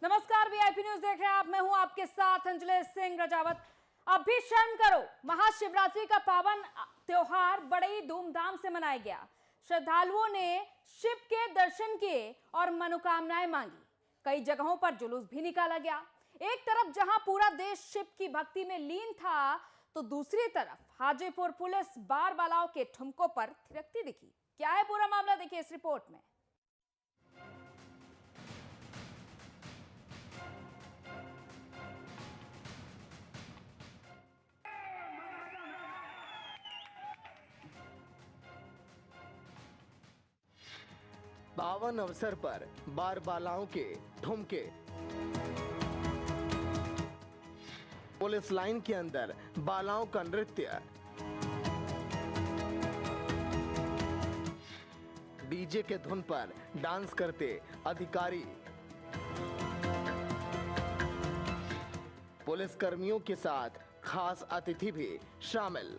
नमस्कार, VIP news देख रहे हैं आप। मैं हूं आपके साथ अंजलि सिंह रजावत। अब भी शर्म करो, महाशिवरात्रि का पावन त्योहार बड़े ही धूमधाम से मनाया गया। श्रद्धालुओं ने शिव के दर्शन किए और मनोकामनाएं मांगी। कई जगहों पर जुलूस भी निकाला गया। एक तरफ जहां पूरा देश शिव की भक्ति में लीन था, तो दूसरी तरफ हाजीपुर पुलिस बारबालाओं के ठुमकों पर थिरकती दिखी। क्या है पूरा मामला, देखिए इस रिपोर्ट में। पावन अवसर पर बारबालाओं के ठुमके। पुलिस लाइन के अंदर बालाओं का नृत्य। डीजे के धुन पर डांस करते अधिकारी। पुलिस कर्मियों के साथ खास अतिथि भी शामिल।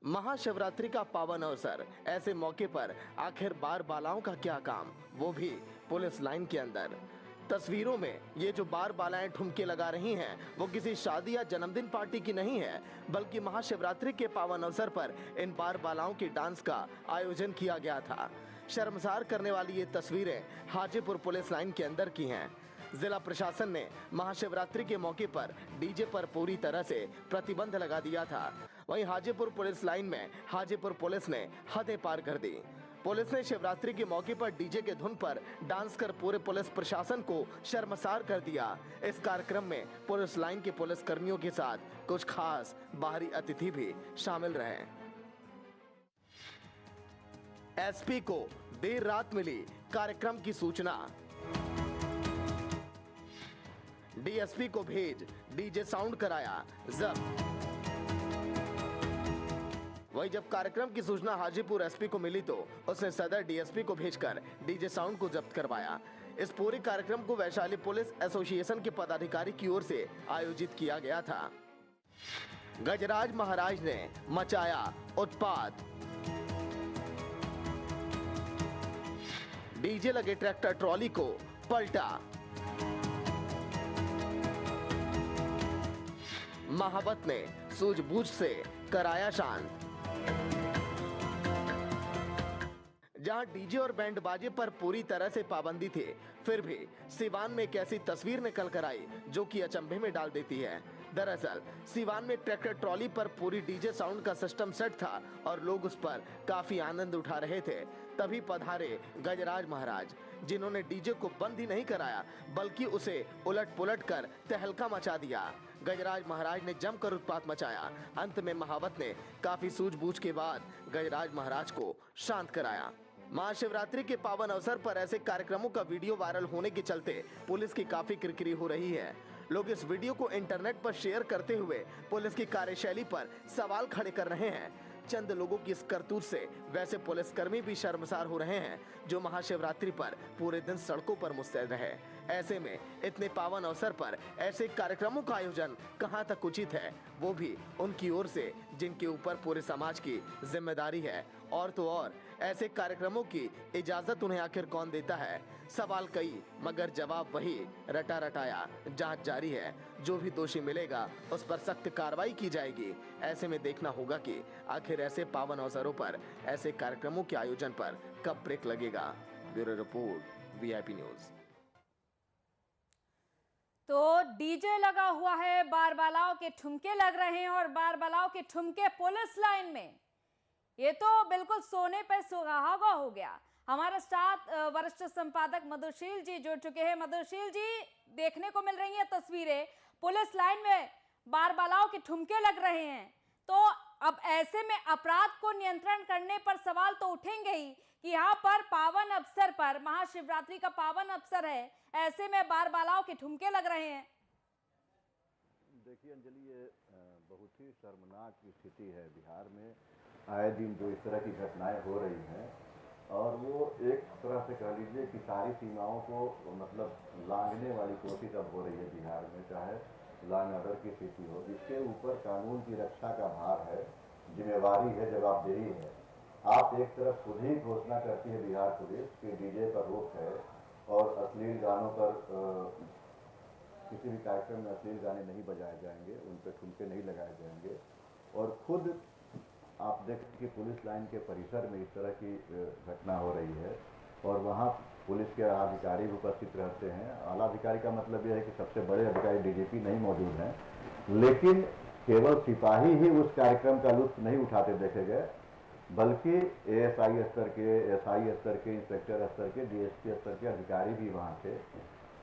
महाशिवरात्रि का पावन अवसर, ऐसे मौके पर आखिर बारबालाओं का क्या काम, वो भी पुलिस लाइन के अंदर। तस्वीरों में ये जो बारबालाएं ठुमके लगा रही हैं, वो किसी शादी या जन्मदिन पार्टी की नहीं है, बल्कि महाशिवरात्रि के पावन अवसर पर इन बारबालाओं के डांस का आयोजन किया गया था। शर्मसार करने वाली ये तस्वीरें हाजीपुर पुलिस लाइन के अंदर की हैं। जिला प्रशासन ने महाशिवरात्रि के मौके पर डीजे पर पूरी तरह से प्रतिबंध लगा दिया था। वहीं हाजीपुर पुलिस लाइन में हाजीपुर पुलिस ने हदें पार कर दी। पुलिस ने शिवरात्रि के मौके पर डीजे के धुन पर डांस कर पूरे पुलिस प्रशासन को शर्मसार कर दिया। इस कार्यक्रम में पुलिस लाइन के पुलिस कर्मियों के साथ कुछ खास बाहरी अतिथि भी शामिल रहे। एसपी को देर रात मिली कार्यक्रम की सूचना। डीएसपी को भेज डीजे साउंड कराया जब्त। वहीं जब कार्यक्रम की सूचना हाजीपुर एसपी को मिली, तो उसने सदर डीएसपी को भेजकर डीजे साउंड को जब्त करवाया। इस पूरे कार्यक्रम को वैशाली पुलिस एसोसिएशन के पदाधिकारी की ओर से आयोजित किया गया था। गजराज महाराज ने मचाया उत्पात। डीजे लगे ट्रैक्टर ट्रॉली को पलटा। महावत ने सूझबूझ से कराया शांत। जहां डीजे और बैंड बाजे पर पूरी तरह से पाबंदी थी, फिर भी सिवान में एक ऐसी तस्वीर निकल कर आई जो कि अचंभे में डाल देती है। दरअसल सिवान में ट्रैक्टर ट्रॉली पर पूरी डीजे साउंड का सिस्टम सेट था और लोग उस पर काफी आनंद उठा रहे थे। तभी पधारे गजराज महाराज, जिन्होंने डीजे को बंद ही नहीं कराया, बल्कि उसे उलट पुलट कर तहलका मचा दिया। गजराज महाराज ने जमकर उत्पात मचाया। अंत में महावत ने काफी सूझबूझ के बाद गजराज महाराज को शांत कराया। महाशिवरात्रि के पावन अवसर पर ऐसे कार्यक्रमों का वीडियो वायरल होने के चलते पुलिस की काफी किरकिरी हो रही है। लोग इस वीडियो को इंटरनेट पर शेयर करते हुए पुलिस की कार्यशैली पर सवाल खड़े कर रहे हैं। चंद लोगों की इस करतूत से वैसे पुलिसकर्मी भी शर्मसार हो रहे हैं, जो महाशिवरात्रि पर पूरे दिन सड़कों पर मुस्तैद रहे। ऐसे में इतने पावन अवसर पर ऐसे कार्यक्रमों का आयोजन कहां तक उचित है, वो भी उनकी ओर से जिनके ऊपर पूरे समाज की जिम्मेदारी है। और तो और ऐसे कार्यक्रमों की इजाजत उन्हें आखिर कौन देता है? सवाल कई, मगर जवाब वही, रटा रटाया। जांच जारी है, जो भी दोषी मिलेगा उस पर सख्त कार्रवाई की जाएगी। ऐसे में देखना होगा कि आखिर ऐसे पावन अवसरों पर ऐसे कार्यक्रमों के आयोजन पर कब ब्रेक लगेगा। Bureau report, VIP news. तो डीजे लगा हुआ है, बारबालाओं के ठुमके लग रहे हैं और बारबालाओं के ठुमके पुलिस लाइन में। ये तो बिल्कुल सोने पे सुहागा हो गया। हमारे साथ वरिष्ठ संपादक मधुशील जी जुड़ चुके हैं। मधुशील जी, देखने को मिल रही हैं तस्वीरें, पुलिस लाइन में बारबालाओं के ठुमके लग रहे हैं, तो अब ऐसे में अपराध को नियंत्रण करने पर सवाल तो उठेंगे ही कि यहाँ पर पावन अवसर पर, महाशिवरात्रि का पावन अवसर है, ऐसे में बारबालाओं के ठुमके लग रहे हैं। देखिए अंजलि, ये बहुत ही शर्मनाक स्थिति है। बिहार में आए दिन जो इस तरह की घटनाएं हो रही हैं, और वो एक तरह से कह लीजिए कि सारी सीमाओं को मतलब लांघने वाली कोशिश अब हो रही है बिहार में, चाहे लॉ एंड ऑर्डर की स्थिति हो, जिसके ऊपर कानून की रक्षा का भार है, जिम्मेवारी है, जवाबदेही है। आप एक तरफ खुद ही घोषणा करती है बिहार पुलिस कि डीजे पर रोक है और अश्लील गानों पर किसी भी कार्यक्रम में अश्लील गाने नहीं बजाए जाएंगे, उन पर ठुमके नहीं लगाए जाएंगे, और खुद आप देखें कि पुलिस लाइन के परिसर में इस तरह की घटना हो रही है और वहाँ पुलिस के अधिकारी भी उपस्थित रहते हैं। आला अधिकारी का मतलब यह है कि सबसे बड़े अधिकारी डीजीपी नहीं मौजूद हैं, लेकिन केवल सिपाही ही उस कार्यक्रम का लुत्फ नहीं उठाते देखे गए, बल्कि एएसआई स्तर के, एसआई स्तर के, इंस्पेक्टर स्तर के, डीएसपी स्तर के अधिकारी भी वहाँ थे।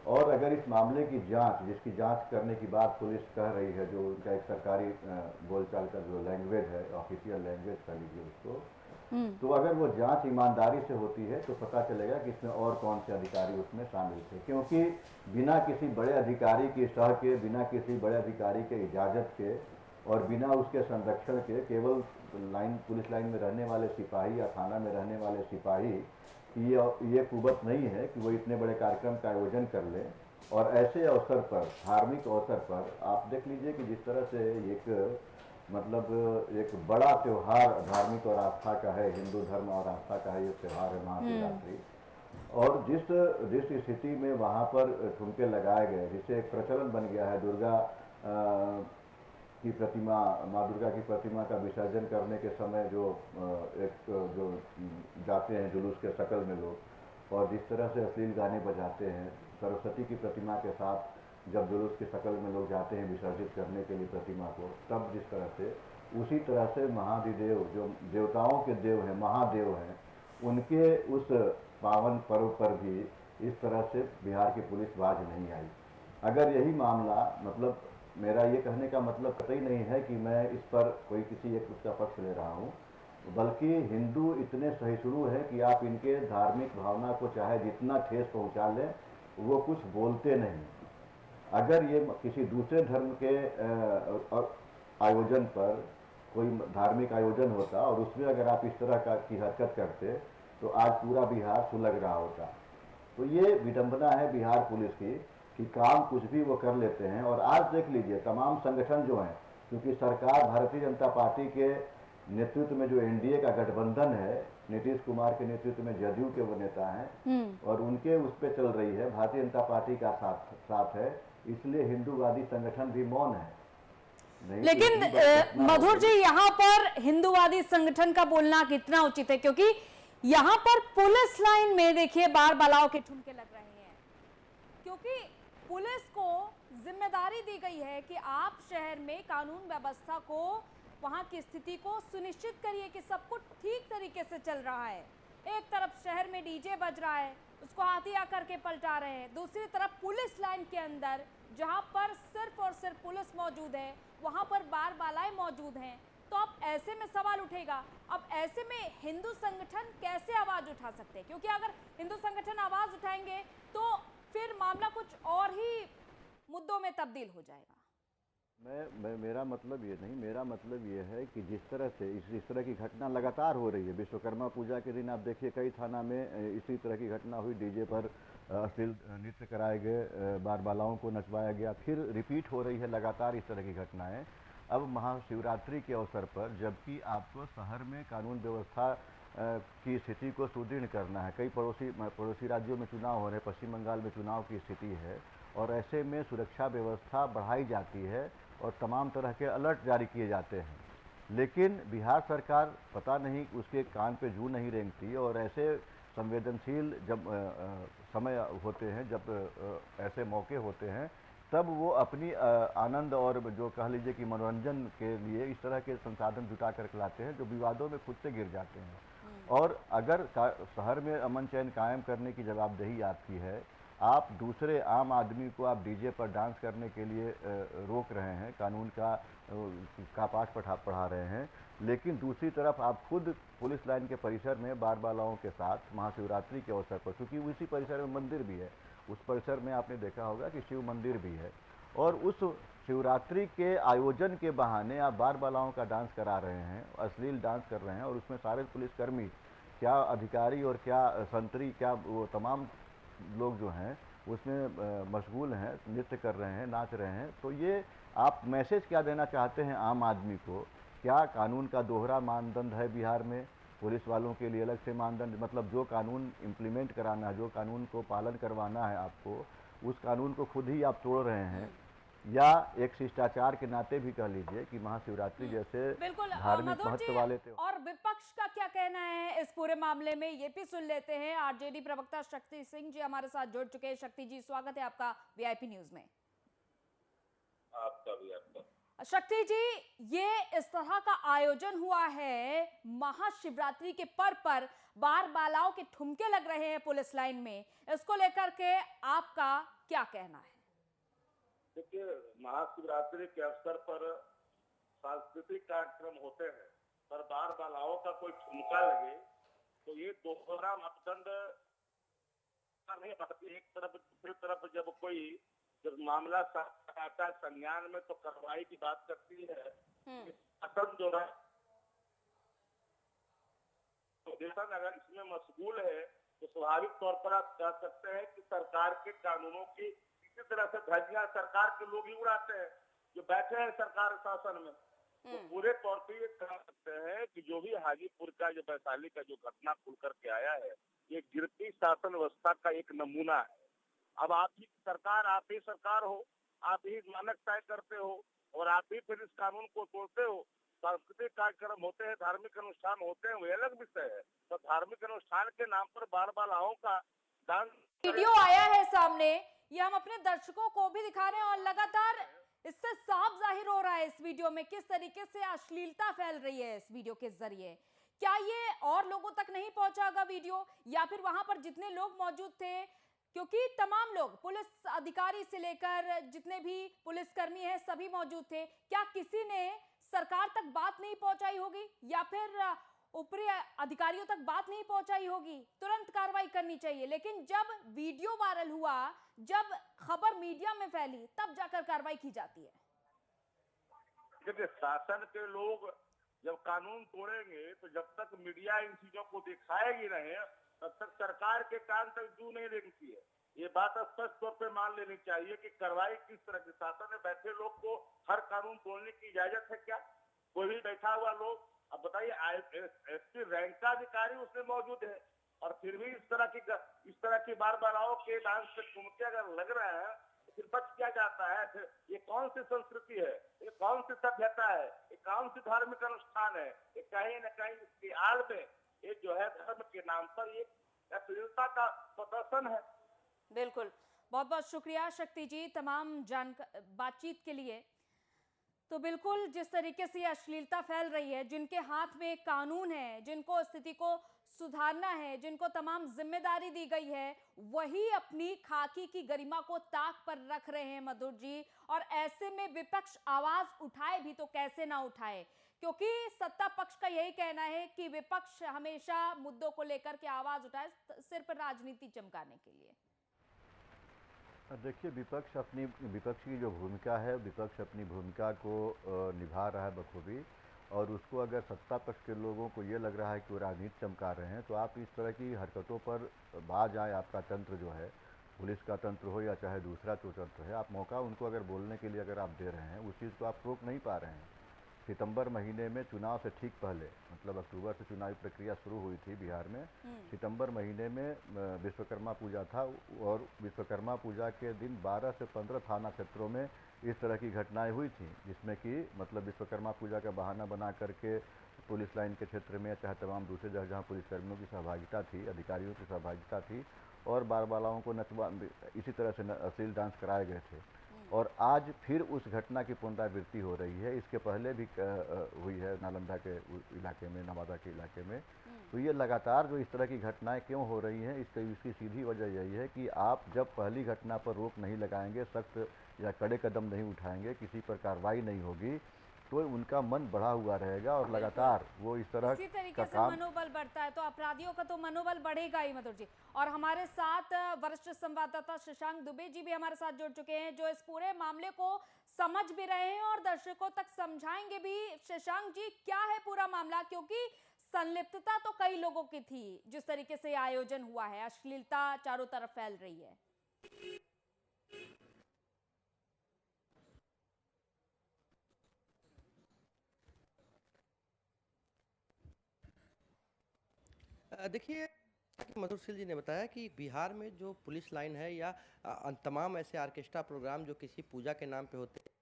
और अगर इस मामले की जांच, जिसकी जांच करने की बात पुलिस कह रही है, जो उनका एक सरकारी बोलचाल का जो लैंग्वेज है, ऑफिशियल लैंग्वेज कह लीजिए उसको, तो अगर वो जांच ईमानदारी से होती है तो पता चलेगा कि इसमें और कौन से अधिकारी उसमें शामिल थे। क्योंकि बिना किसी बड़े अधिकारी की सह के, बिना किसी बड़े अधिकारी के इजाज़त के और बिना उसके संरक्षण के केवल पुलिस लाइन में रहने वाले सिपाही या थाना में रहने वाले सिपाही ये कुवत नहीं है कि वो इतने बड़े कार्यक्रम का आयोजन कर लें। और ऐसे अवसर पर, धार्मिक अवसर पर आप देख लीजिए कि जिस तरह से एक एक बड़ा त्यौहार धार्मिक और आस्था का है, हिंदू धर्म और आस्था का ये त्यौहार है महाशिवरात्रि, और जिस स्थिति में वहाँ पर ठुमके लगाए गए, जिससे एक प्रचलन बन गया है दुर्गा की प्रतिमा, माँ दुर्गा की प्रतिमा का विसर्जन करने के समय जो जाते हैं जुलूस के शकल में लोग, और जिस तरह से अश्लील गाने बजाते हैं, सरस्वती की प्रतिमा के साथ जब जुलूस की शकल में लोग जाते हैं विसर्जित करने के लिए प्रतिमा को, तब जिस तरह से, उसी तरह से महाधिदेव जो देवताओं के देव हैं, महादेव हैं, उनके उस पावन पर्व पर भी इस तरह से बिहार की पुलिस बाज नहीं आई। अगर यही मामला, मतलब मेरा ये कहने का मतलब कतई नहीं है कि मैं इस पर कोई किसी एक उसका पक्ष ले रहा हूँ, बल्कि हिंदू इतने सहिष्णु है कि आप इनके धार्मिक भावना को चाहे जितना ठेस पहुँचा लें, वो कुछ बोलते नहीं। अगर ये किसी दूसरे धर्म के आयोजन पर कोई धार्मिक आयोजन होता और उसमें अगर आप इस तरह की हरकत करते तो आज पूरा बिहार सुलग रहा होता। तो ये विडंबना है बिहार पुलिस की कि काम कुछ भी वो कर लेते हैं। और आज देख लीजिए तमाम संगठन जो हैं, क्योंकि सरकार भारतीय जनता पार्टी के नेतृत्व में जो एनडीए का गठबंधन है, नीतीश कुमार के नेतृत्व में जदयू के वो नेता हैं और उनके उस पर चल रही है, भारतीय जनता पार्टी का साथ है, इसलिए हिंदूवादी संगठन भी मौन है। लेकिन मधुर जी, यहाँ पर हिंदूवादी संगठन का बोलना कितना उचित है, क्योंकि यहाँ पर पुलिस लाइन में देखिए बारबलाओं के ठुमके लग रहे हैं, क्योंकि पुलिस को जिम्मेदारी दी गई है कि आप शहर में कानून व्यवस्था को, वहां की स्थिति को सुनिश्चित करिए कि सब कुछ ठीक तरीके से चल रहा है। एक तरफ शहर में डीजे बज रहा है, उसको हाथी आकर के पलटा रहे हैं, दूसरी तरफ पुलिस लाइन के अंदर जहां पर सिर्फ और सिर्फ पुलिस मौजूद है, वहां पर बारबालाएं मौजूद हैं। तो अब ऐसे में सवाल उठेगा, अब ऐसे में हिंदू संगठन कैसे आवाज उठा सकते हैं? क्योंकि अगर हिंदू संगठन आवाज उठाएंगे तो फिर मामला कुछ और ही मुद्दों में तब्दील हो जाएगा। मेरा मतलब ये नहीं, मेरा मतलब ये है कि जिस तरह से इस तरह की घटना लगातार हो रही है, विश्वकर्मा पूजा के दिन आप देखिए कई थाना में इसी तरह की घटना हुई, डीजे पर अश्लील नृत्य कराए गए, बारबालाओं को नचवाया गया, फिर रिपीट हो रही है लगातार इस तरह की घटनाएं। अब महाशिवरात्रि के अवसर पर, जबकि आपको शहर में कानून व्यवस्था की स्थिति को सुदृढ़ करना है, कई पड़ोसी राज्यों में चुनाव हो रहे, पश्चिम बंगाल में चुनाव की स्थिति है, और ऐसे में सुरक्षा व्यवस्था बढ़ाई जाती है और तमाम तरह के अलर्ट जारी किए जाते हैं, लेकिन बिहार सरकार पता नहीं उसके कान पे जू नहीं रेंगती, और ऐसे संवेदनशील जब समय होते हैं, जब ऐसे मौके होते हैं, तब वो अपनी आनंद और जो कह लीजिए कि मनोरंजन के लिए इस तरह के संसाधन जुटा कर लाते हैं जो विवादों में खुद से गिर जाते हैं। और अगर शहर में अमन चैन कायम करने की जवाबदेही आपकी है, आप दूसरे आम आदमी को आप डीजे पर डांस करने के लिए रोक रहे हैं, कानून का पाठ पढ़ा रहे हैं, लेकिन दूसरी तरफ आप खुद पुलिस लाइन के परिसर में बारबालाओं के साथ महाशिवरात्रि के अवसर पर, क्योंकि उसी परिसर में मंदिर भी है, उस परिसर में आपने देखा होगा कि शिव मंदिर भी है, और उस शिवरात्रि के आयोजन के बहाने आप बारबालाओं का डांस करा रहे हैं, अश्लील डांस कर रहे हैं, और उसमें सारे पुलिसकर्मी क्या अधिकारी और क्या संतरी, क्या वो तमाम लोग जो हैं उसमें मशगूल हैं, नृत्य कर रहे हैं, नाच रहे हैं। तो ये आप मैसेज क्या देना चाहते हैं आम आदमी को? क्या कानून का दोहरा मानदंड है बिहार में? पुलिस वालों के लिए अलग से मानदंड, मतलब जो कानून इम्प्लीमेंट कराना है, जो कानून को पालन करवाना है आपको, उस कानून को खुद ही आप तोड़ रहे हैं। या एक शिष्टाचार के नाते भी कह लीजिए कि महाशिवरात्रि जैसे बिल्कुल धार्मिक मधुर महत्व जी, वाले त्योहार। और विपक्ष का क्या कहना है इस पूरे मामले में, ये भी सुन लेते हैं। आरजेडी प्रवक्ता शक्ति सिंह जी हमारे साथ जुड़ चुके हैं। शक्ति जी, स्वागत है आपका वीआईपी न्यूज में। आपका भी आपका। शक्ति जी, ये इस तरह का आयोजन हुआ है महाशिवरात्रि के पर्व पर, बार बालाओं के ठुमके लग रहे हैं पुलिस लाइन में, इसको लेकर के आपका क्या कहना है? देखिए, महाशिवरात्रि के अवसर पर सांस्कृतिक कार्यक्रम होते हैं, पर बार बालाओं का कोई ठुमका लगे तो ये दोहरा मापदंड नहीं है। एक तरफ दूसरी तरफ जब मामला आता है संज्ञान में तो कार्रवाई की बात करती है। शासन जो है शासन अगर इसमें मशगूल है तो स्वाभाविक तौर पर आप कह सकते हैं कि सरकार के कानूनों की इसी तरह से धज्जियां सरकार के लोग ही उड़ाते हैं जो बैठे हैं सरकार शासन में। तो पूरे तौर पर ये कह सकते हैं कि जो भी हाजीपुर का जो वैशाली का जो घटना खुल करके आया है, ये गिरती शासन व्यवस्था का एक नमूना है। अब आप ही सरकार हो, आप ही मानक तय करते हो और आप ही फिर इस कानून को तोड़ते हो। सांस्कृतिक कार्यक्रम होते हैं, धार्मिक अनुष्ठान होते हैं, वो अलग विषय है। तो धार्मिक अनुष्ठान के नाम पर बार बालाओं का डांस वीडियो आया है सामने, ये हम अपने दर्शकों को भी दिखा रहे हैं और लगातार इससे साफ जाहिर हो रहा है इस वीडियो में किस तरीके से अश्लीलता फैल रही है इस वीडियो के जरिए। क्या ये और लोगों तक नहीं पहुंचागा वीडियो, या फिर वहां पर जितने लोग मौजूद थे, क्योंकि तमाम लोग पुलिस अधिकारी से लेकर जितने भी पुलिसकर्मी हैं सभी मौजूद थे, क्या किसी ने सरकार तक बात नहीं पहुंचाई होगी या फिर ऊपरी अधिकारियों तक बात नहीं पहुंचाई होगी? तुरंत कार्रवाई करनी चाहिए, लेकिन जब वीडियो वायरल हुआ, जब खबर मीडिया में फैली, तब जाकर कार्रवाई की जाती है। देखिए, शासन के लोग जब कानून तोड़ेंगे तो जब तक मीडिया इन चीजों को दिखाएगी नहीं तब तक सरकार के कान तक जू नहीं देखती है। ये बात स्पष्ट तौर पे मान लेनी चाहिए कि कार्रवाई किस तरह की, शासन में बैठे लोग को हर कानून तोड़ने की इजाजत है क्या? कोई भी बैठा हुआ लोग, अब बताइए एसपी रैंक का अधिकारी उसमें मौजूद है और फिर भी इस तरह की बार बालाओं के डांस पे ठुमके अगर लग रहे हैं तो फिर बच क्या जाता है? फिर ये कौन सी संस्कृति है, ये कौन सी सभ्यता है, ये कौन सी धार्मिक अनुष्ठान है? ये कहीं न कहीं इसकी आड़ में ये जो है धर्म के नाम पर ये अश्लीलता का प्रदर्शन है। बिल्कुल, बहुत बहुत शुक्रिया शक्ति जी तमाम बातचीत के लिए। तो बिल्कुल जिस तरीके से अश्लीलता फैल रही है, जिनके हाथ में कानून है, जिनको स्थिति को सुधारना है, जिनको तमाम जिम्मेदारी दी गई है, वही अपनी खाकी की गरिमा को ताक पर रख रहे हैं मधुर जी। और ऐसे में विपक्ष आवाज उठाए भी तो कैसे ना उठाए, क्योंकि सत्ता पक्ष का यही कहना है कि विपक्ष हमेशा मुद्दों को लेकर के आवाज उठाए सिर्फ राजनीति चमकाने के लिए। देखिए, विपक्ष की जो भूमिका है, विपक्ष अपनी भूमिका को निभा रहा है बखूबी, और उसको अगर सत्ता पक्ष के लोगों को ये लग रहा है कि वो राजनीति चमका रहे हैं, तो आप इस तरह की हरकतों पर बाज आए। आपका तंत्र जो है, पुलिस का तंत्र हो या चाहे दूसरा जो तंत्र है, आप मौका उनको अगर बोलने के लिए अगर आप दे रहे हैं, उस चीज़ को आप रोक नहीं पा रहे हैं। सितंबर महीने में चुनाव से ठीक पहले, मतलब अक्टूबर से चुनावी प्रक्रिया शुरू हुई थी बिहार में, सितंबर महीने में विश्वकर्मा पूजा था और विश्वकर्मा पूजा के दिन 12 से 15 थाना क्षेत्रों में इस तरह की घटनाएं हुई थी, जिसमें कि मतलब विश्वकर्मा पूजा का बहाना बना करके पुलिस लाइन के क्षेत्र में, चाहे तमाम दूसरे जगह जहाँ पुलिसकर्मियों की सहभागिता थी, अधिकारियों की सहभागिता थी, और बार बालाओं को नचवा इसी तरह से अश्लील डांस कराए गए थे। और आज फिर उस घटना की पुनरावृत्ति हो रही है। इसके पहले भी हुई है नालंदा के इलाके में, नवादा के इलाके में। तो ये लगातार जो इस तरह की घटनाएं क्यों हो रही हैं, इसकी सीधी वजह यही है कि आप जब पहली घटना पर रोक नहीं लगाएंगे, सख्त या कड़े कदम नहीं उठाएंगे, किसी पर कार्रवाई नहीं होगी, तो उनका मन बढ़ा हुआ रहेगा और लगातार वो इस तरह इसी तरीके से मनोबल बढ़ता है तो अपराधियों का तो मनोबल बढ़ेगा ही मधुर जी। और हमारे साथ वरिष्ठ संवाददाता शशांक दुबे जी भी हमारे साथ जुड़ चुके हैं, जो इस पूरे मामले को समझ भी रहे हैं और दर्शकों तक समझाएंगे भी। शशांक जी, क्या है पूरा मामला, क्योंकि संलिप्तता तो कई लोगों की थी। जिस तरीके से आयोजन हुआ है, अश्लीलता चारों तरफ फैल रही है। देखिए, कि मधुशील जी ने बताया कि बिहार में जो पुलिस लाइन है या तमाम ऐसे ऑर्केस्ट्रा प्रोग्राम जो किसी पूजा के नाम पे होते हैं,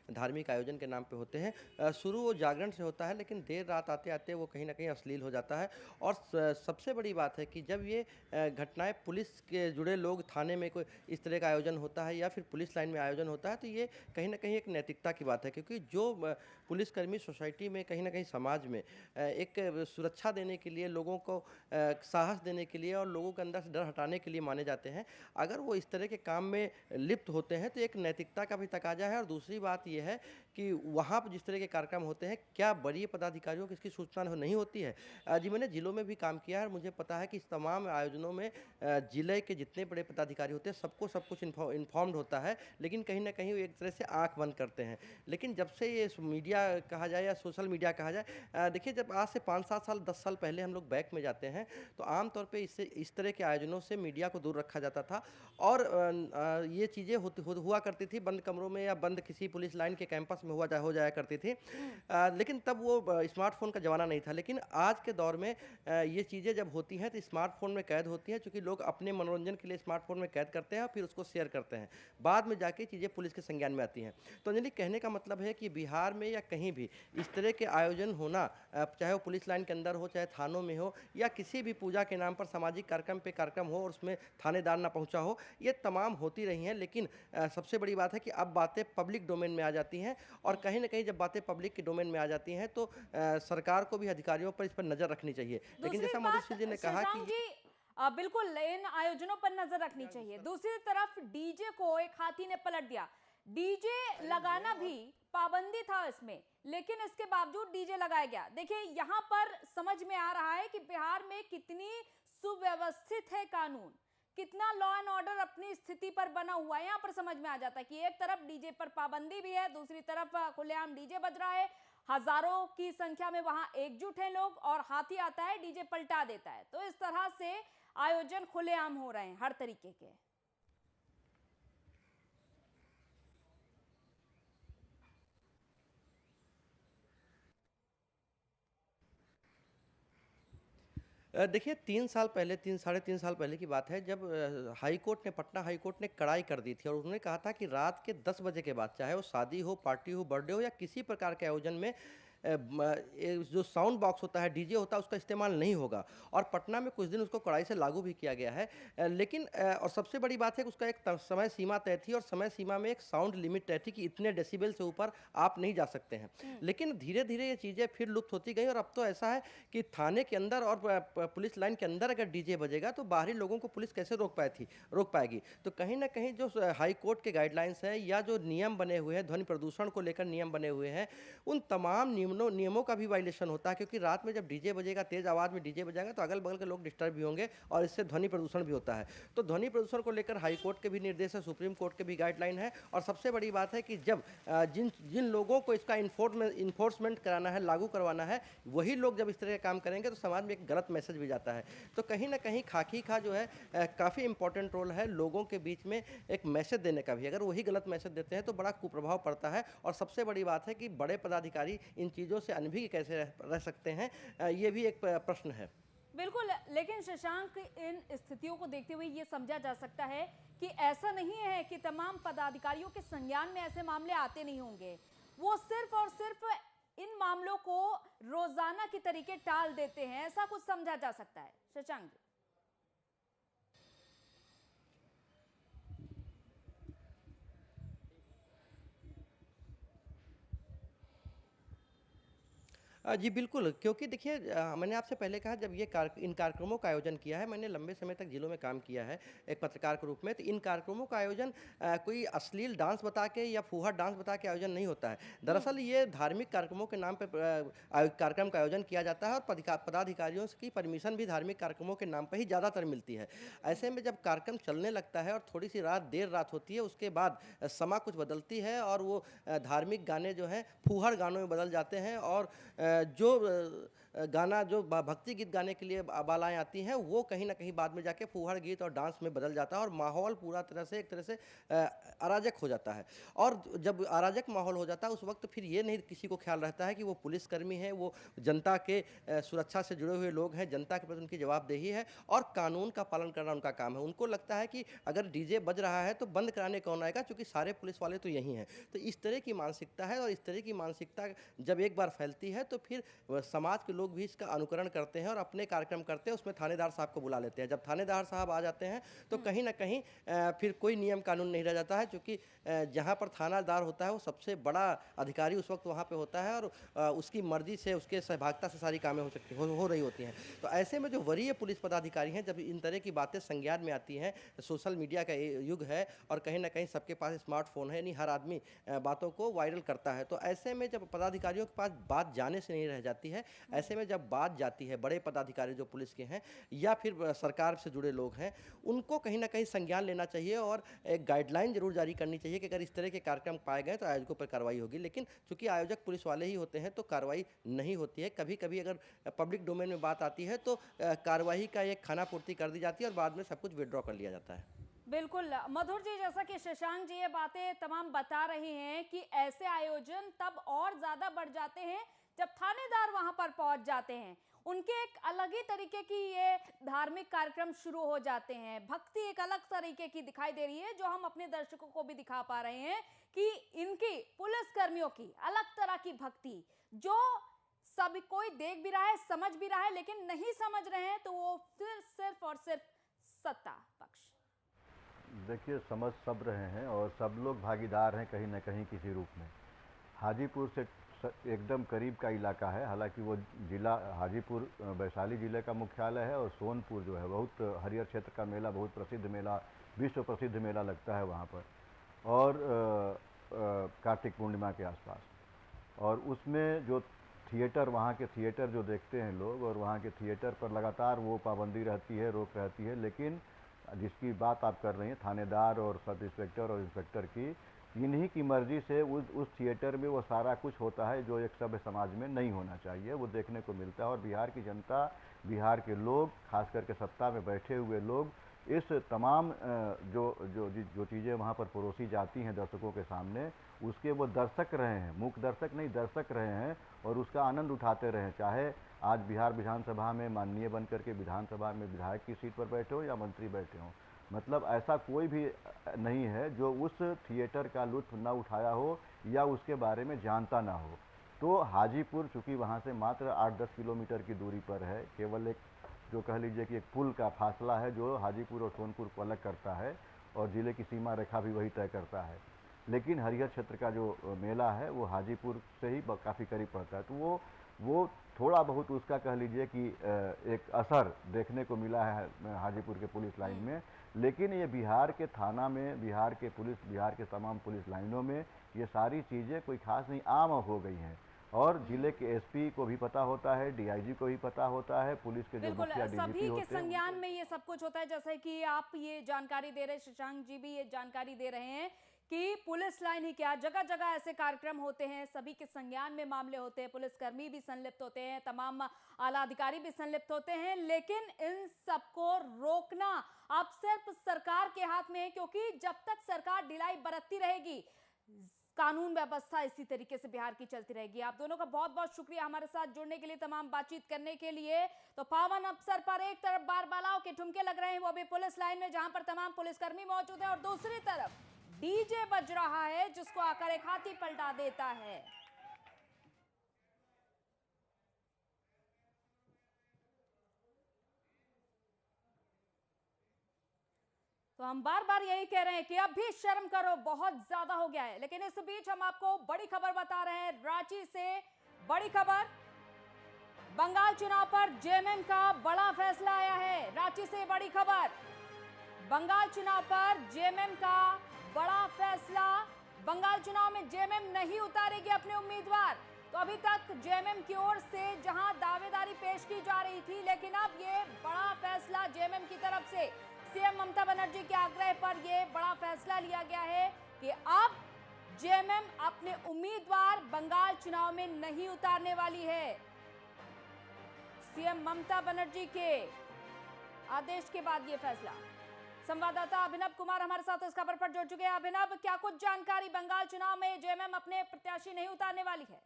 धार्मिक आयोजन के नाम पे होते हैं, शुरू वो जागरण से होता है, लेकिन देर रात आते आते वो कहीं ना कहीं अश्लील हो जाता है। और सबसे बड़ी बात है कि जब ये घटनाएं पुलिस के जुड़े लोग थाने में कोई इस तरह का आयोजन होता है या फिर पुलिस लाइन में आयोजन होता है, तो ये कहीं ना कहीं एक नैतिकता की बात है, क्योंकि जो पुलिसकर्मी सोसाइटी में कहीं ना कहीं समाज में एक सुरक्षा देने के लिए, लोगों को साहस देने के लिए और लोगों के अंदर से डर हटाने के लिए माने जाते हैं, अगर वो इस तरह के काम में लिप्त होते हैं तो एक नैतिकता का भी तकाजा है। और दूसरी बात ये है कि वहाँ पर जिस तरह के कार्यक्रम होते हैं, क्या वरीय पदाधिकारियों को इसकी सूचना नहीं होती है? जी, मैंने जिलों में भी काम किया है और मुझे पता है कि इस तमाम आयोजनों में जिले के जितने बड़े पदाधिकारी होते हैं, सबको सब कुछ इन्फॉर्म्ड होता है, लेकिन कहीं ना कहीं वो एक तरह से आंख बंद करते हैं। लेकिन जब से ये मीडिया कहा जाए या सोशल मीडिया कहा जाए, देखिए, जब आज से 5-7 साल 10 साल पहले हम लोग बैक में जाते हैं तो आमतौर पे इससे इस तरह के आयोजनों से मीडिया को दूर रखा जाता था और ये चीज़ें हुआ करती थी बंद कमरों में या बंद किसी पुलिस लाइन के कैंपस में हो जाया करती थी। लेकिन तब वो स्मार्टफोन का ज़माना नहीं था। लेकिन आज के दौर में ये चीज़ें जब होती हैं तो स्मार्टफोन में कैद होती हैं, क्योंकि लोग अपने मनोरंजन के लिए स्मार्टफोन में कैद करते हैं और फिर उसको शेयर करते हैं। बाद में जाके चीज़ें पुलिस के संज्ञान में आती हैं। तो अंजलि, कहने का मतलब है कि बिहार में या कहीं भी इस तरह के आयोजन होना, चाहे वो पुलिस लाइन के अंदर हो, चाहे थानों में हो, या किसी भी पूजा के नाम पर सामाजिक कार्यक्रम हो और उसमें थानेदार ना पहुंचा हो, ये तमाम होती रही हैं। लेकिन सबसे बड़ी बात है कि अब बातें पब्लिक डोमेन में आ जाती हैं और कहीं ना कहीं जब बातें पब्लिक के डोमेन में आ जाती हैं तो सरकार को भी अधिकारियों पर इस पर नजर रखनी चाहिए। लेकिन जैसा मधुशील जी ने कहा कि बिल्कुल इन आयोजनों पर नजर रखनी चाहिए। दूसरी तरफ डीजे को एक हाथी ने पलट दिया। डीजे लगाना भी पाबंदी था इसमें, लेकिन इसके बावजूद डीजे लगाया गया। देखिए, यहाँ पर समझ में आ रहा है कि बिहार में कितनी सुव्यवस्थित है कानून, कितना लॉ एंड ऑर्डर अपनी स्थिति पर बना हुआ है। यहाँ पर समझ में आ जाता है कि एक तरफ डीजे पर पाबंदी भी है, दूसरी तरफ खुलेआम डीजे बज रहा है, हजारों की संख्या में वहां एकजुट हैं लोग, और हाथी आता है, डीजे पलटा देता है। तो इस तरह से आयोजन खुलेआम हो रहे हैं हर तरीके के। देखिए, 3 साल पहले, साढ़े 3 साल पहले की बात है, जब पटना हाई कोर्ट ने कड़ाई कर दी थी और उन्होंने कहा था कि रात के 10 बजे के बाद, चाहे वो शादी हो, पार्टी हो, बर्थडे हो या किसी प्रकार के आयोजन में जो साउंड बॉक्स होता है, डीजे होता है, उसका इस्तेमाल नहीं होगा। और पटना में कुछ दिन उसको कड़ाई से लागू भी किया गया है। लेकिन और सबसे बड़ी बात है कि उसका एक समय सीमा तय थी और समय सीमा में एक साउंड लिमिट तय थी कि इतने डेसिबल से ऊपर आप नहीं जा सकते हैं। लेकिन धीरे धीरे ये चीज़ें फिर लुप्त होती गई और अब तो ऐसा है कि थाने के अंदर और पुलिस लाइन के अंदर अगर डीजे बजेगा तो बाहरी लोगों को पुलिस कैसे रोक पाएगी। तो कहीं ना कहीं जो हाई कोर्ट के गाइडलाइंस हैं या जो नियम बने हुए हैं, ध्वनि प्रदूषण को लेकर नियम बने हुए हैं, उन तमाम नियमों का भी वायलेशन होता है। क्योंकि रात में जब डीजे बजेगा, तेज आवाज में डीजे बजाएगा, तो अगल बगल के लोग डिस्टर्ब भी होंगे और इससे ध्वनि प्रदूषण भी होता है। तो ध्वनि प्रदूषण को लेकर हाई कोर्ट के भी निर्देश है, सुप्रीम कोर्ट के भी गाइडलाइन है। और सबसे बड़ी बात है कि जब जिन लोगों को इसका इन्फोर्समेंट कराना है, लागू करवाना है, वही लोग जब इस तरह का काम करेंगे तो समाज में एक गलत मैसेज भी जाता है। तो कहीं ना कहीं खाकी का जो है काफ़ी इंपॉर्टेंट रोल है लोगों के बीच में एक मैसेज देने का भी। अगर वही गलत मैसेज देते हैं तो बड़ा कुप्रभाव पड़ता है। और सबसे बड़ी बात है कि बड़े पदाधिकारी इन चीज़ों से अनभिज्ञ कैसे रह सकते हैं, ये भी एक प्रश्न है। बिल्कुल, लेकिन शशांक, इन स्थितियों को देखते हुए ये समझा जा सकता है कि ऐसा नहीं है कि तमाम पदाधिकारियों के संज्ञान में ऐसे मामले आते नहीं होंगे। वो सिर्फ और सिर्फ इन मामलों को रोजाना की तरीके टाल देते हैं, ऐसा कुछ समझा जा सकता है। शशांक जी। जी बिल्कुल, क्योंकि देखिए, मैंने आपसे पहले कहा, जब ये इन कार्यक्रमों का आयोजन किया है, मैंने लंबे समय तक जिलों में काम किया है एक पत्रकार के रूप में, तो इन कार्यक्रमों का आयोजन कोई अश्लील डांस बता के या फूहड़ डांस बता के आयोजन नहीं होता है। दरअसल ये धार्मिक कार्यक्रमों के नाम पे कार्यक्रम का आयोजन किया जाता है और पदाधिकारियों की परमिशन भी धार्मिक कार्यक्रमों के नाम पर ही ज़्यादातर मिलती है। ऐसे में जब कार्यक्रम चलने लगता है और थोड़ी सी देर रात होती है, उसके बाद समा कुछ बदलती है और वो धार्मिक गाने जो हैं फूहड़ गानों में बदल जाते हैं और जो गाना जो भक्ति गीत गाने के लिए बालाएं आती हैं, वो कहीं ना कहीं बाद में जाके फूहड़ गीत और डांस में बदल जाता है और माहौल पूरा तरह से एक तरह से अराजक हो जाता है। और जब अराजक माहौल हो जाता है उस वक्त फिर ये नहीं किसी को ख्याल रहता है कि वो पुलिसकर्मी है, वो जनता के सुरक्षा से जुड़े हुए लोग हैं, जनता के प्रति उनकी जवाबदेही है और कानून का पालन करना उनका काम है। उनको लगता है कि अगर डीजे बज रहा है तो बंद कराने कौन आएगा, क्योंकि सारे पुलिस वाले तो यही हैं। तो इस तरह की मानसिकता है और इस तरह की मानसिकता जब एक बार फैलती है तो फिर समाज के लोग भी इसका अनुकरण करते हैं और अपने कार्यक्रम करते हैं, उसमें थानेदार साहब को बुला लेते हैं। जब थानेदार साहब आ जाते हैं तो कहीं ना कहीं फिर कोई नियम कानून नहीं रह जाता है, क्योंकि जहाँ पर थानादार होता है वो सबसे बड़ा अधिकारी उस वक्त वहाँ पे होता है और उसकी मर्जी से, उसके सहभागिता से सारी कामें हो रही होती हैं। तो ऐसे में जो वरीय पुलिस पदाधिकारी हैं, जब इन तरह की बातें संज्ञान में आती हैं, सोशल मीडिया का युग है और कहीं ना कहीं सबके पास स्मार्टफोन है, नहीं हर आदमी बातों को वायरल करता है। तो ऐसे में जब पदाधिकारियों के पास बात जाने से नहीं रह जाती है, ऐसे में जब बात जाती है बड़े पदाधिकारी जो पुलिस के हैं या फिर सरकार से जुड़े लोग हैं, उनको कहीं ना कहीं संज्ञान लेना चाहिए और एक गाइडलाइन जरूर जारी करनी चाहिए कि अगर इस तरह के कार्यक्रम पाए गए तो आयोजकों पर कार्रवाई होगी। लेकिन चूंकि आयोजक पुलिस वाले ही होते हैं तो कार्रवाई नहीं होती है। कभी कभी अगर पब्लिक डोमेन में बात आती है तो कार्रवाई का एक खाना पूर्ति कर दी जाती है और बाद में सब कुछ विड्रॉ कर लिया जाता है। बिल्कुल मधुर जी, जैसा कि शशांक जी ये बातें तमाम बता रहे हैं कि ऐसे आयोजन तब और ज्यादा बढ़ जाते हैं जब थानेदार वहां पर पहुंच जाते हैं। उनके एक अलग ही तरीके की ये धार्मिक कार्यक्रम शुरू हो जाते हैं। भक्ति एक अलग तरीके की दिखाई दे रही है, जो हम अपने दर्शकों को भी दिखा पा रहे हैं कि इनकी पुलिस कर्मियों की अलग तरह की भक्ति, जो सभी कोई देख भी रहा है, समझ भी रहा है, लेकिन नहीं समझ रहे हैं तो वो सिर्फ और सिर्फ सत्ता पक्ष। देखिए, समझ सब रहे हैं और सब लोग भागीदार हैं कहीं न कहीं किसी रूप में। हाजीपुर से एकदम करीब का इलाका है, हालांकि वो जिला हाजीपुर वैशाली जिले का मुख्यालय है और सोनपुर जो है बहुत हरियर क्षेत्र का मेला, बहुत प्रसिद्ध मेला, विश्व प्रसिद्ध मेला लगता है वहाँ पर, और कार्तिक पूर्णिमा के आसपास। और उसमें जो थिएटर, वहाँ के थिएटर जो देखते हैं लोग, और वहाँ के थिएटर पर लगातार वो पाबंदी रहती है, रोक रहती है। लेकिन जिसकी बात आप कर रही हैं, थानेदार और सब इंस्पेक्टर और इंस्पेक्टर की, इन्हीं की मर्जी से उस थिएटर में वो सारा कुछ होता है जो एक सभ्य समाज में नहीं होना चाहिए, वो देखने को मिलता है। और बिहार की जनता, बिहार के लोग, खास करके सत्ता में बैठे हुए लोग, इस तमाम जो चीज़ें वहाँ पर परोसी जाती हैं दर्शकों के सामने, उसके वो दर्शक रहे हैं, मूक दर्शक नहीं, दर्शक रहे हैं और उसका आनंद उठाते रहे। चाहे आज बिहार विधानसभा में माननीय बन करके विधानसभा में विधायक की सीट पर बैठे हो या मंत्री बैठे हों, मतलब ऐसा कोई भी नहीं है जो उस थिएटर का लुत्फ न उठाया हो या उसके बारे में जानता ना हो। तो हाजीपुर चूँकि वहाँ से मात्र 8-10 किलोमीटर की दूरी पर है, केवल एक जो कह लीजिए कि एक पुल का फासला है जो हाजीपुर और सोनपुर को अलग करता है, और ज़िले की सीमा रेखा भी वही तय करता है। लेकिन हरिहर क्षेत्र का जो मेला है वो हाजीपुर से ही काफ़ी करीब पड़ता है, तो वो थोड़ा बहुत उसका कह लीजिए कि एक असर देखने को मिला है हाजीपुर के पुलिस लाइन में। लेकिन ये बिहार के थाना में, बिहार के तमाम पुलिस लाइनों में ये सारी चीज़ें कोई खास नहीं, आम हो गई हैं। और जिले के एसपी को भी पता होता है, डीआईजी को भी पता होता है, पुलिस के जो मुखिया डीजीपी होते हैं, सभी के संज्ञान में ये सब कुछ होता है। जैसे कि आप ये जानकारी दे रहे हैं, शशांक जी भी ये जानकारी दे रहे हैं कि पुलिस लाइन ही क्या, जगह जगह ऐसे कार्यक्रम होते हैं, सभी के संज्ञान में मामले होते हैं, पुलिसकर्मी भी संलिप्त होते हैं, तमाम आला अधिकारी भी संलिप्त होते हैं। लेकिन इन सबको रोकना अब सिर्फ सरकार के हाथ में है, क्योंकि जब तक सरकार ढिलाई बरतती रहेगी, कानून व्यवस्था इसी तरीके से बिहार की चलती रहेगी। आप दोनों का बहुत बहुत शुक्रिया हमारे साथ जुड़ने के लिए, तमाम बातचीत करने के लिए। तो पावन अवसर पर एक तरफ बारबालाओं के ठुमके लग रहे हैं, वो भी पुलिस लाइन में जहां पर तमाम पुलिसकर्मी मौजूद है, और दूसरी तरफ डीजे बज रहा है जिसको आकर एक हाथी पलटा देता है। तो हम बार बार यही कह रहे हैं कि अब भी शर्म करो, बहुत ज्यादा हो गया है। लेकिन इस बीच हम आपको बड़ी खबर बता रहे हैं, रांची से बड़ी खबर। बंगाल चुनाव पर जेएमएम का बड़ा फैसला आया है। रांची से बड़ी खबर, बंगाल चुनाव पर जेएमएम का बड़ा फैसला। बंगाल चुनाव में जेएमएम नहीं उतारेगी अपने उम्मीदवार। तो अभी तक जेएमएम की ओर से जहां दावेदारी पेश की जा रही थी, लेकिन अब ये बड़ा फैसला जेएमएम की तरफ से सीएम ममता बनर्जी के आग्रह पर यह बड़ा फैसला लिया गया है कि अब जेएमएम अपने उम्मीदवार बंगाल चुनाव में नहीं उतारने वाली है। सीएम ममता बनर्जी के आदेश के बाद ये फैसला। संवाददाता अभिनव कुमार हमारे साथ इस खबर पर जुड़ चुके हैं। अभिनव, क्या कुछ जानकारी? बंगाल चुनाव में जेएमएम अपने प्रत्याशी नहीं उतारने वाली है।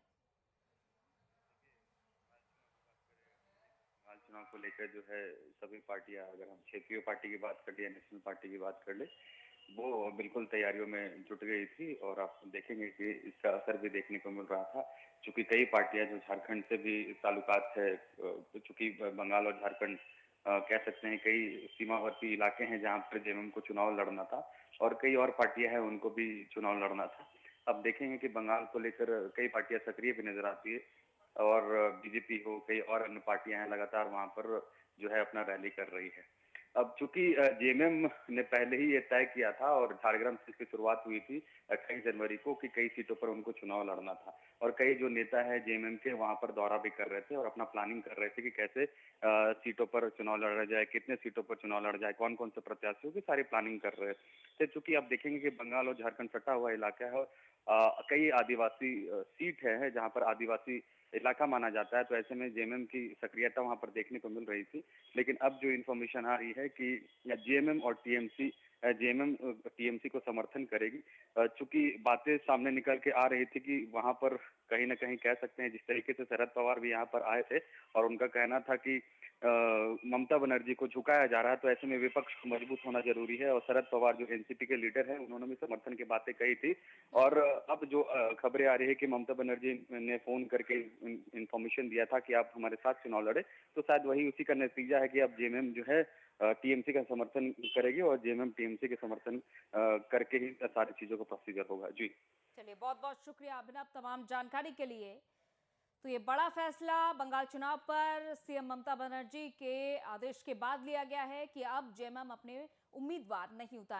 बंगाल चुनाव को लेकर जो है सभी पार्टियां, अगर हम क्षेत्रीय पार्टी की बात कर ले या नेशनल पार्टी की बात कर ले, वो बिल्कुल तैयारियों में जुट गई थी और आप देखेंगे कि इसका असर भी देखने को मिल रहा था। चूंकि कई पार्टियां जो झारखंड से भी ताल्लुकात है, चूंकि बंगाल और झारखंड कह सकते हैं कई सीमावर्ती इलाके हैं जहां पर जेएमएम को चुनाव लड़ना था और कई और पार्टियां हैं उनको भी चुनाव लड़ना था। अब देखेंगे कि बंगाल को लेकर कई पार्टियां सक्रिय भी नजर आती है और बीजेपी हो, कई और अन्य पार्टियां हैं लगातार वहां पर जो है अपना रैली कर रही है। अब चूंकि जेएमएम ने पहले ही ये तय किया था और झारग्राम से इसकी शुरुआत हुई थी 28 जनवरी को कि कई सीटों पर उनको चुनाव लड़ना था और कई जो नेता है जेएमएम के वहां पर दौरा भी कर रहे थे और अपना प्लानिंग कर रहे थे कि कैसे सीटों पर चुनाव लड़ा जाए, कितने सीटों पर चुनाव लड़ा जाए, कौन कौन से प्रत्याशियों की सारी प्लानिंग कर रहे थे। चूंकि आप देखेंगे कि बंगाल और झारखंड सटा हुआ इलाका है, कई आदिवासी सीट है जहाँ पर आदिवासी इलाका माना जाता है, तो ऐसे में जेएमएम की सक्रियता वहां पर देखने को मिल रही थी। लेकिन अब जो इन्फॉर्मेशन आ रही है कि जेएमएम और टीएमसी, जेएमएम टीएमसी को समर्थन करेगी। चूंकि बातें सामने निकल के आ रही थी कि वहां पर कहीं ना कहीं कह सकते हैं जिस तरीके से शरद पवार भी यहाँ पर आए थे और उनका कहना था कि ममता बनर्जी को झुकाया जा रहा है, तो ऐसे में विपक्ष को मजबूत होना जरूरी है। और शरद पवार जो एनसीपी के लीडर हैं उन्होंने भी समर्थन की बातें कही थी। और अब जो खबरें आ रही है कि ममता बनर्जी ने फोन करके इन्फॉर्मेशन दिया था कि आप हमारे साथ चुनाव लड़े, तो शायद वही उसी का नतीजा है कि अब जेएमएम जो है टीएमसी का समर्थन करेगी और जेएमएम टीएमसी के समर्थन करके ही सारी चीजों का प्रोसीजर होगा। जी चलिए, बहुत बहुत शुक्रिया अभिनव तमाम जानकारी के लिए। तो ये बड़ा फैसला बंगाल चुनाव पर सीएम ममता बनर्जी के आदेश के बाद लिया गया है कि अब जेएमएम अपने उम्मीदवार नहीं उतारने